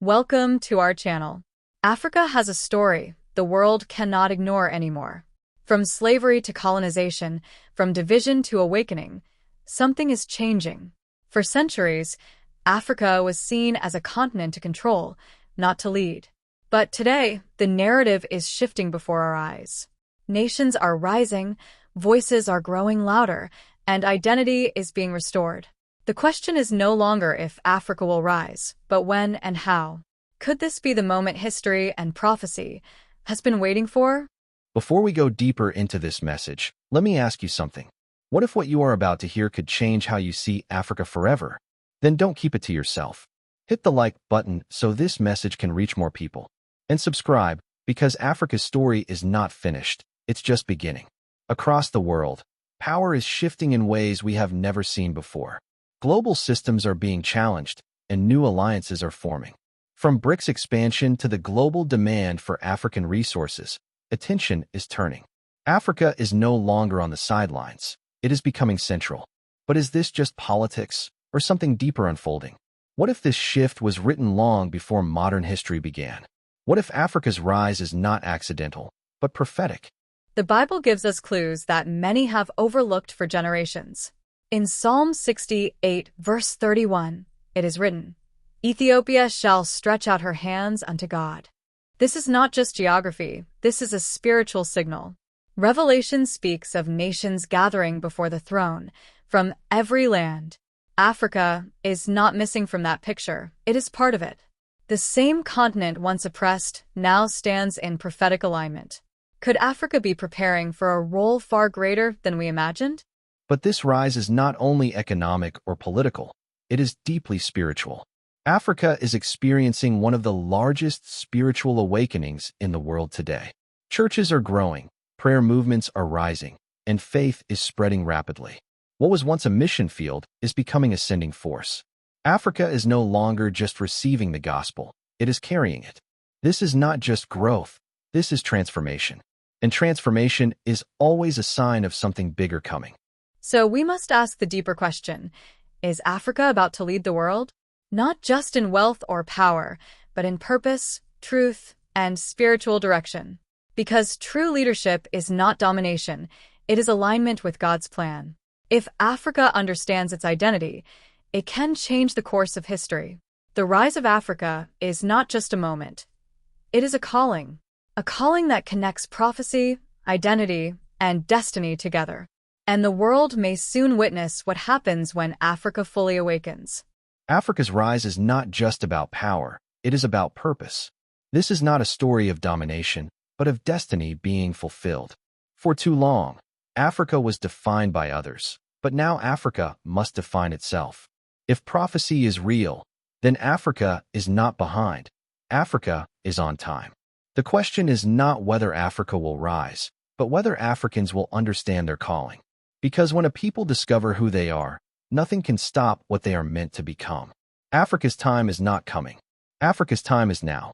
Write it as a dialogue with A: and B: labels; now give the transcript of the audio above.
A: Welcome to our channel. Africa has a story the world cannot ignore anymore. From slavery to colonization, from division to awakening, something is changing. For centuries, Africa was seen as a continent to control, not to lead. But today, the narrative is shifting before our eyes. Nations are rising, voices are growing louder, and identity is being restored. The question is no longer if Africa will rise, but when and how. Could this be the moment history and prophecy has been waiting for?
B: Before we go deeper into this message, let me ask you something. What if what you are about to hear could change how you see Africa forever? Then don't keep it to yourself. Hit the like button so this message can reach more people. And subscribe, because Africa's story is not finished, it's just beginning. Across the world, power is shifting in ways we have never seen before. Global systems are being challenged, and new alliances are forming. From BRICS expansion to the global demand for African resources, attention is turning. Africa is no longer on the sidelines. It is becoming central. But is this just politics, or something deeper unfolding? What if this shift was written long before modern history began? What if Africa's rise is not accidental, but prophetic?
A: The Bible gives us clues that many have overlooked for generations. In Psalm 68, verse 31, it is written, "Ethiopia shall stretch out her hands unto God." This is not just geography, this is a spiritual signal. Revelation speaks of nations gathering before the throne from every land. Africa is not missing from that picture, it is part of it. The same continent once oppressed now stands in prophetic alignment. Could Africa be preparing for a role far greater than we imagined?
B: But this rise is not only economic or political, it is deeply spiritual. Africa is experiencing one of the largest spiritual awakenings in the world today. Churches are growing, prayer movements are rising, and faith is spreading rapidly. What was once a mission field is becoming a sending force. Africa is no longer just receiving the gospel, it is carrying it. This is not just growth, this is transformation. And transformation is always a sign of something bigger coming.
A: So we must ask the deeper question, is Africa about to lead the world? Not just in wealth or power, but in purpose, truth, and spiritual direction. Because true leadership is not domination, it is alignment with God's plan. If Africa understands its identity, it can change the course of history. The rise of Africa is not just a moment. It is a calling that connects prophecy, identity, and destiny together. And the world may soon witness what happens when Africa fully awakens.
B: Africa's rise is not just about power, it is about purpose. This is not a story of domination, but of destiny being fulfilled. For too long, Africa was defined by others, but now Africa must define itself. If prophecy is real, then Africa is not behind. Africa is on time. The question is not whether Africa will rise, but whether Africans will understand their calling. Because when a people discover who they are, nothing can stop what they are meant to become. Africa's time is not coming. Africa's time is now.